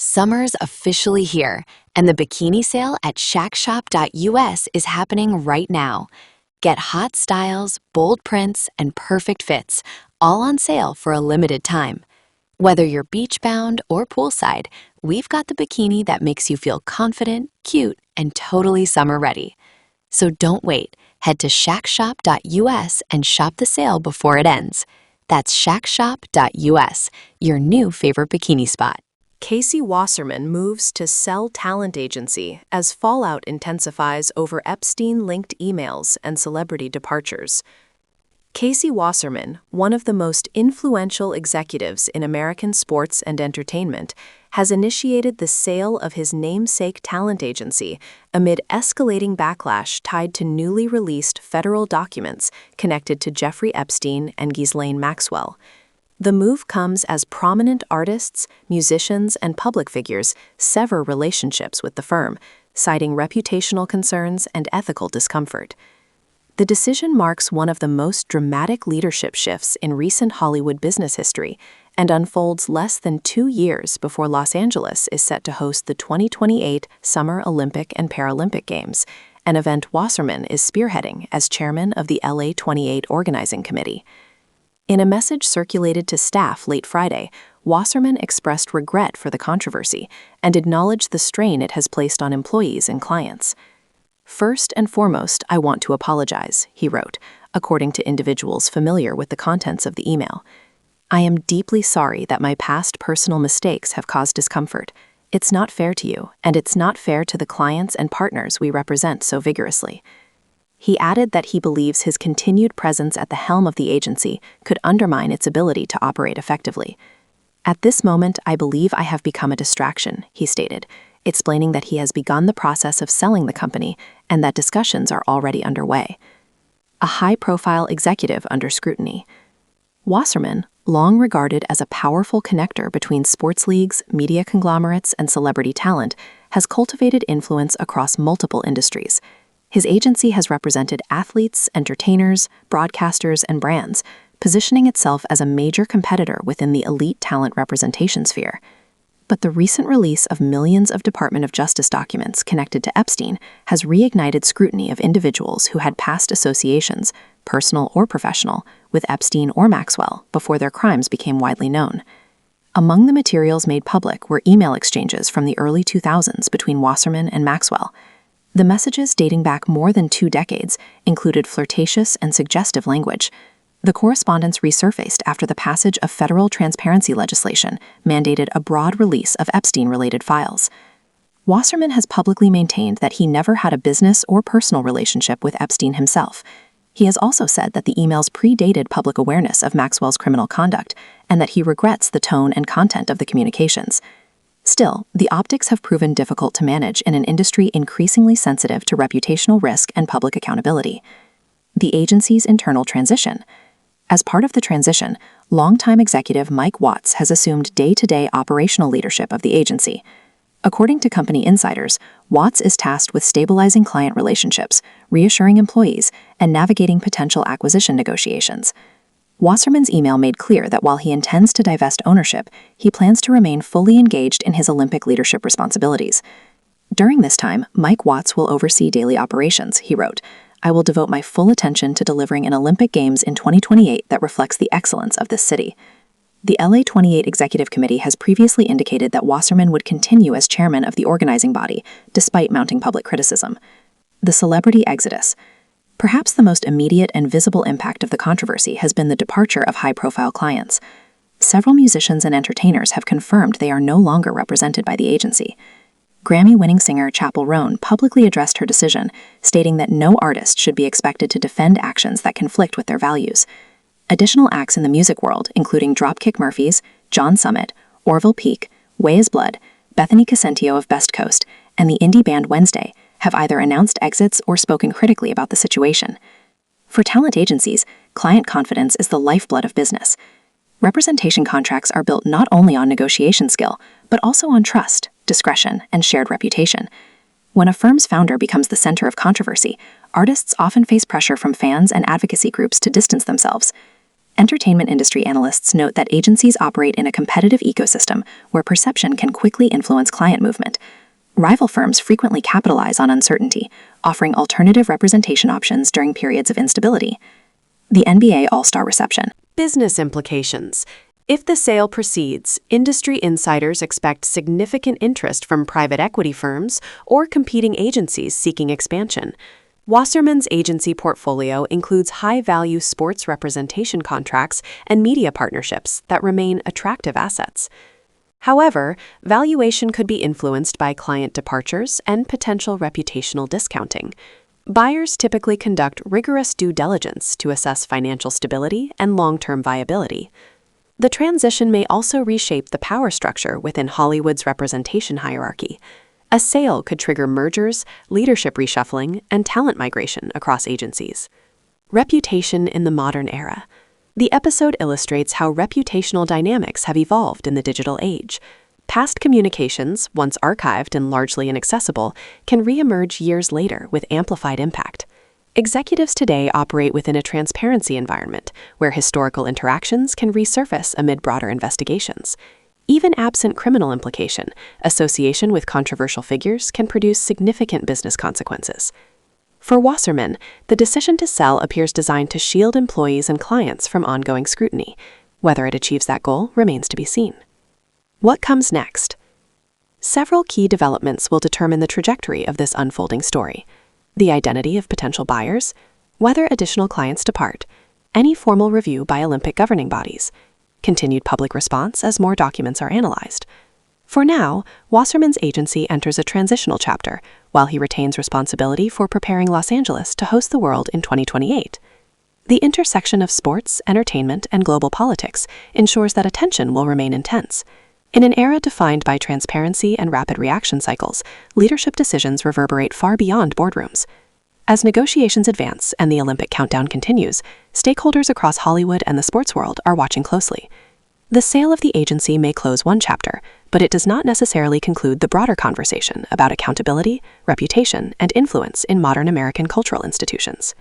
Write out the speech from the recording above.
Summer's officially here, and the bikini sale at shackshop.us is happening right now. Get hot styles, bold prints, and perfect fits, all on sale for a limited time. Whether you're beach-bound or poolside, we've got the bikini that makes you feel confident, cute, and totally summer-ready. So don't wait. Head to shackshop.us and shop the sale before it ends. That's shackshop.us, your new favorite bikini spot. Casey Wasserman moves to sell talent agency as fallout intensifies over Epstein-linked emails and celebrity departures. Casey Wasserman, one of the most influential executives in American sports and entertainment, has initiated the sale of his namesake talent agency amid escalating backlash tied to newly released federal documents connected to Jeffrey Epstein and Maxwell. The move comes as prominent artists, musicians, and public figures sever relationships with the firm, citing reputational concerns and ethical discomfort. The decision marks one of the most dramatic leadership shifts in recent Hollywood business history and unfolds less than 2 years before Los Angeles is set to host the 2028 Summer Olympic and Paralympic Games, an event Wasserman is spearheading as chairman of the LA28 Organizing Committee. In a message circulated to staff late Friday, Wasserman expressed regret for the controversy and acknowledged the strain it has placed on employees and clients. "First and foremost, I want to apologize," he wrote, according to individuals familiar with the contents of the email. "I am deeply sorry that my past personal mistakes have caused discomfort. It's not fair to you, and it's not fair to the clients and partners we represent so vigorously." He added that he believes his continued presence at the helm of the agency could undermine its ability to operate effectively. "At this moment, I believe I have become a distraction," he stated, explaining that he has begun the process of selling the company and that discussions are already underway. A high-profile executive under scrutiny. Wasserman, long regarded as a powerful connector between sports leagues, media conglomerates, and celebrity talent, has cultivated influence across multiple industries. His agency has represented athletes, entertainers, broadcasters, and brands, positioning itself as a major competitor within the elite talent representation sphere. But the recent release of millions of Department of Justice documents connected to Epstein has reignited scrutiny of individuals who had past associations, personal or professional, with Epstein or Maxwell before their crimes became widely known. Among the materials made public were email exchanges from the early 2000s between Wasserman and Maxwell. The messages, dating back more than 2 decades, included flirtatious and suggestive language. The correspondence resurfaced after the passage of federal transparency legislation mandated a broad release of Epstein-related files. Wasserman has publicly maintained that he never had a business or personal relationship with Epstein himself. He has also said that the emails predated public awareness of Maxwell's criminal conduct and that he regrets the tone and content of the communications. Still, the optics have proven difficult to manage in an industry increasingly sensitive to reputational risk and public accountability. The agency's internal transition. As part of the transition, longtime executive Mike Watts has assumed day-to-day operational leadership of the agency. According to company insiders, Watts is tasked with stabilizing client relationships, reassuring employees, and navigating potential acquisition negotiations. Wasserman's email made clear that while he intends to divest ownership, he plans to remain fully engaged in his Olympic leadership responsibilities. During this time, Mike Watts will oversee daily operations, he wrote. "I will devote my full attention to delivering an Olympic Games in 2028 that reflects the excellence of this city." The LA28 Executive Committee has previously indicated that Wasserman would continue as chairman of the organizing body, despite mounting public criticism. The celebrity exodus. Perhaps the most immediate and visible impact of the controversy has been the departure of high-profile clients. Several musicians and entertainers have confirmed they are no longer represented by the agency. Grammy-winning singer Chappell Roan publicly addressed her decision, stating that no artist should be expected to defend actions that conflict with their values. Additional acts in the music world, including Dropkick Murphys, John Summit, Orville Peak, Way Is Blood, Bethany Casentio of Best Coast, and the indie band Wednesday, have either announced exits or spoken critically about the situation. For talent agencies, client confidence is the lifeblood of business. Representation contracts are built not only on negotiation skill, but also on trust, discretion, and shared reputation. When a firm's founder becomes the center of controversy, artists often face pressure from fans and advocacy groups to distance themselves. Entertainment industry analysts note that agencies operate in a competitive ecosystem where perception can quickly influence client movement. Rival firms frequently capitalize on uncertainty, offering alternative representation options during periods of instability. The NBA All-Star Reception. Business implications. If the sale proceeds, industry insiders expect significant interest from private equity firms or competing agencies seeking expansion. Wasserman's agency portfolio includes high-value sports representation contracts and media partnerships that remain attractive assets. However, valuation could be influenced by client departures and potential reputational discounting. Buyers typically conduct rigorous due diligence to assess financial stability and long-term viability. The transition may also reshape the power structure within Hollywood's representation hierarchy. A sale could trigger mergers, leadership reshuffling, and talent migration across agencies. Reputation in the modern era. The episode illustrates how reputational dynamics have evolved in the digital age. Past communications, once archived and largely inaccessible, can reemerge years later with amplified impact. Executives today operate within a transparency environment where historical interactions can resurface amid broader investigations. Even absent criminal implication, association with controversial figures can produce significant business consequences. For Wasserman, the decision to sell appears designed to shield employees and clients from ongoing scrutiny. Whether it achieves that goal remains to be seen. What comes next? Several key developments will determine the trajectory of this unfolding story. The identity of potential buyers, whether additional clients depart, any formal review by Olympic governing bodies, continued public response as more documents are analyzed. For now, Wasserman's agency enters a transitional chapter, while he retains responsibility for preparing Los Angeles to host the world in 2028. The intersection of sports, entertainment, and global politics ensures that attention will remain intense. In an era defined by transparency and rapid reaction cycles, leadership decisions reverberate far beyond boardrooms. As negotiations advance and the Olympic countdown continues, stakeholders across Hollywood and the sports world are watching closely. The sale of the agency may close one chapter, but it does not necessarily conclude the broader conversation about accountability, reputation, and influence in modern American cultural institutions.